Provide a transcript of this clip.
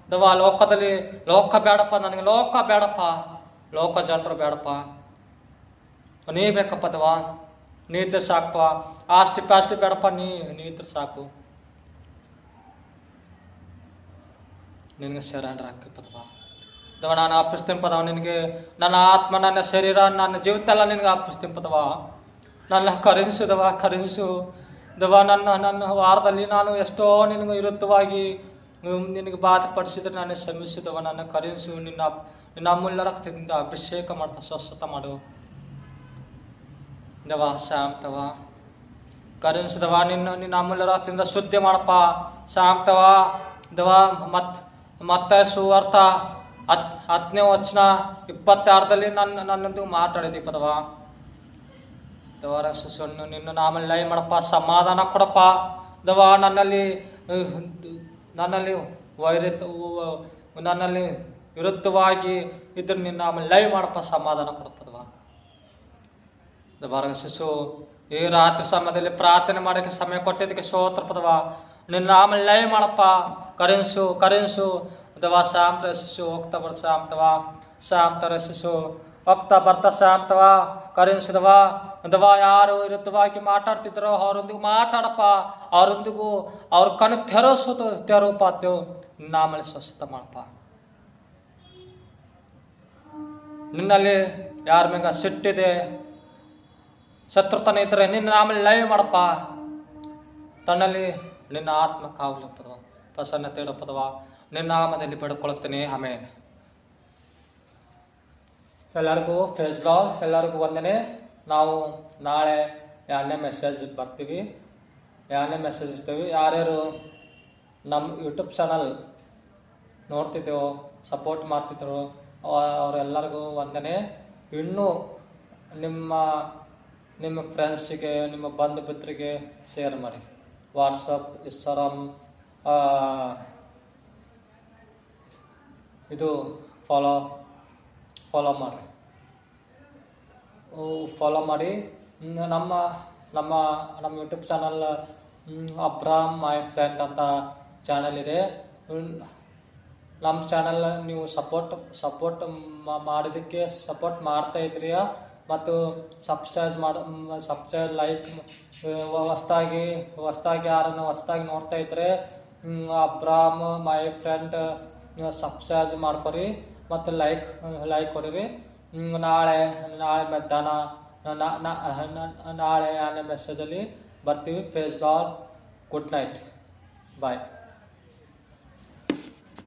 ದವಾ ಲೋಕದಲ್ಲಿ ಲೋಕ ಬೇಡಪ್ಪ, ನನಗೆ ಲೋಕ ಬೇಡಪ್ಪ, ಲೋಕ ಜನರು ಬೇಡಪ್ಪ, ನೀ ಬೇಕಪ್ಪ ದವಾ, ನೀ ಇದ್ರೆ ಸಾಕಪ್ಪ, ಆಸ್ತಿ ಪಾಸ್ತಿ ಬೇಡಪ್ಪ, ನೀ ಇದ್ರೆ ಸಾಕು, ನಿನಗೆ ಸರೆಂಡರ್ ಹಾಕಿಪ್ಪದವ ದವ, ನಾನು ಅರ್ಪಿಸ್ತೀನಿ ಪದವ ನಿನಗೆ, ನನ್ನ ಆತ್ಮ, ನನ್ನ ಶರೀರ, ನನ್ನ ಜೀವಿತ ಎಲ್ಲ ನಿನಗೆ ಅರ್ಪಿಸ್ತೀನಿ ಪದವ, ನನ್ನ ಕರುಣಿಸಿದವ, ಕರುಣಿಸು ದವ. ನನ್ನ ವಾರದಲ್ಲಿ ನಾನು ಎಷ್ಟೋ ನಿನಗೆ ವಿರುದ್ಧವಾಗಿ ನಿನಗೆ ಬಾಧೆಪಡಿಸಿದ್ರೆ ನಾನು ಶ್ರಮಿಸಿದವ, ನನ್ನ ಕರುಣಿಸು, ನಿನ್ನ ಅಮೂಲ್ಯ ರಕ್ತದಿಂದ ಅಭಿಷೇಕ ಮಾಡ, ಸ್ವಸ್ಥತ ಮಾಡು ದವ. ಶಾಂತವ ಕರುಣಿಸಿದವ, ನಿನ್ನ ಅಮೂಲ್ಯ ರಕ್ತದಿಂದ ಶುದ್ಧಿ ಮಾಡಪ್ಪ, ಶಾಂತವ ದವ. ಮತ್ತೆ ಸುವಾರ್ಥ 10ನೇ ವಚನ 26ರಲ್ಲಿ ನನ್ನೊಂದಿಗೆ ಮಾತಾಡಿದಿ ಪದವ ದವ. ರಕ್ಷಿಸು, ನಿನ್ನ ನಾಮಲ್ಲಿ ಲಯ ಮಾಡಪ್ಪ, ಸಮಾಧಾನ ಕೊಡಪ್ಪ ದವ. ನನ್ನಲ್ಲಿ ನನ್ನಲ್ಲಿ ವಿರುದ್ಧವಾಗಿ ಇದ್ರೆ ನಿನ್ನ ಆಮೇಲೆ ಲೈವ್ ಮಾಡಪ್ಪ, ಸಮಾಧಾನ ಕೊಡಪ್ಪದವ ದವ. ರಕ್ಷಿಸು, ಈ ರಾತ್ರಿ ಸಮಯದಲ್ಲಿ ಪ್ರಾರ್ಥನೆ ಮಾಡೋಕ್ಕೆ ಸಮಯ ಕೊಟ್ಟಿದ್ದಕ್ಕೆ ಸ್ತೋತ್ರ ಪದವ. ನಿನ್ನ ಆಮೇಲೆ ಲೈವ್ ಮಾಡಪ್ಪ, ಕರುಣಿಸು ದವ. ಶಾಂತ ರಕ್ಷಿಸು, ಹೋಗ್ತಾ ಬರ್ ಶಾಂತವ, ಶಾಂತ ರಕ್ಷಿಸು, ಹೋಗ್ತಾ ಬರ್ತಾ ಶಾಂತವ, ಕರುಣಿಸಿದವ ದವ. ಯಾರು ವಿರುದ್ಧವಾಗಿ ಮಾತಾಡ್ತಿದ್ದಾರೋ ಅವರೊಂದಿಗೂ ಮಾತಾಡಪ್ಪ, ಅವರೊಂದಿಗೂ ಅವ್ರ ಕಣ್ಣು ತೆರವಪ್ಪ ದೇವ್. ನಿನ್ನ ಆಮೇಲೆ ಸ್ವಸ್ಥತ ಮಾಡಪ್ಪ. ನಿನ್ನಲ್ಲಿ ಯಾರ ಮ್ಯಾಗ ಸಿಟ್ಟಿದೆ, ಶತ್ರುತನ ಇದ್ದರೆ ನಿನ್ನ ಆಮೇಲೆ ಲೈವ್ ಮಾಡಪ್ಪ, ತನ್ನಲ್ಲಿ ನಿನ್ನ ಆತ್ಮ ಕಾವಲು ಪದವ, ಪ್ರಸನ್ನತೆ ಇಡಪದವ. ನಿನ್ನ ನಾಮದಲ್ಲಿ ಬೇಡಿಕೊಳ್ಳುತ್ತೇನೆ, ಆಮೆನ್. ಎಲ್ಲರಿಗೂ ಫೇಸ್ ಲಾಲ್, ಎಲ್ಲರಿಗೂ ವಂದನೆ. ನಾವು ನಾಳೆ 2ನೇ ಮೆಸೇಜ್ ಬರ್ತೀವಿ, 2ನೇ ಮೆಸೇಜ್ ಇರ್ತೀವಿ. ಯಾರ್ಯಾರು ನಮ್ಮ ಯೂಟ್ಯೂಬ್ ಚಾನಲ್ ನೋಡ್ತಿದ್ದೇವೋ, ಸಪೋರ್ಟ್ ಮಾಡ್ತಿದ್ರು ಅವರೆಲ್ಲರಿಗೂ ವಂದನೆ. ಇನ್ನೂ ನಿಮ್ಮ ಫ್ರೆಂಡ್ಸಿಗೆ, ನಿಮ್ಮ ಬಂಧು ಮಿತ್ರರಿಗೆ ಶೇರ್ ಮಾಡಿ. ವಾಟ್ಸಪ್, ಇನ್ಸ್ಟಾಗ್ರಾಮ್, ಇದು ಫಾಲೋ ಮಾಡಿರಿ, ಫಾಲೋ ಮಾಡಿ. ನಮ್ಮ ಯೂಟ್ಯೂಬ್ ಚಾನಲ್ ಅಬ್ರಾಮ್ ಮೈ ಫ್ರೆಂಡ್ ಅಂತ ಚಾನಲ್ ಇದೆ. ನಮ್ಮ ಚಾನಲ್ ನೀವು ಸಪೋರ್ಟ್ ಮಾಡೋದಕ್ಕೆ ಸಪೋರ್ಟ್ ಮಾಡ್ತಾ ಇದ್ರಿ, ಮತ್ತು ಸಬ್ಸ್ಕ್ರೈಬ್ ಲೈಕ್, ಹೊಸ್ದಾಗಿ ಯಾರನ್ನು ಹೊಸ್ದಾಗಿ ನೋಡ್ತಾ ಇದ್ರೆ ಅಬ್ರಾಮ್ ಮೈ ಫ್ರೆಂಡ್ ನೀವು ಸಬ್ಸ್ಕ್ರೈಬ್ ಮಾಡ್ಕೊರಿ ಮತ್ತು ಲೈಕ್ ಕೊಡಿರಿ. ನಾಳೆ ಮಧ್ಯಾಹ್ನ ನಾಳೆ 2ನೇ ಮೆಸೇಜಲ್ಲಿ ಬರ್ತೀವಿ. ಫೇಸ್ ಲಾಲ್, ಗುಡ್ ನೈಟ್, ಬಾಯ್.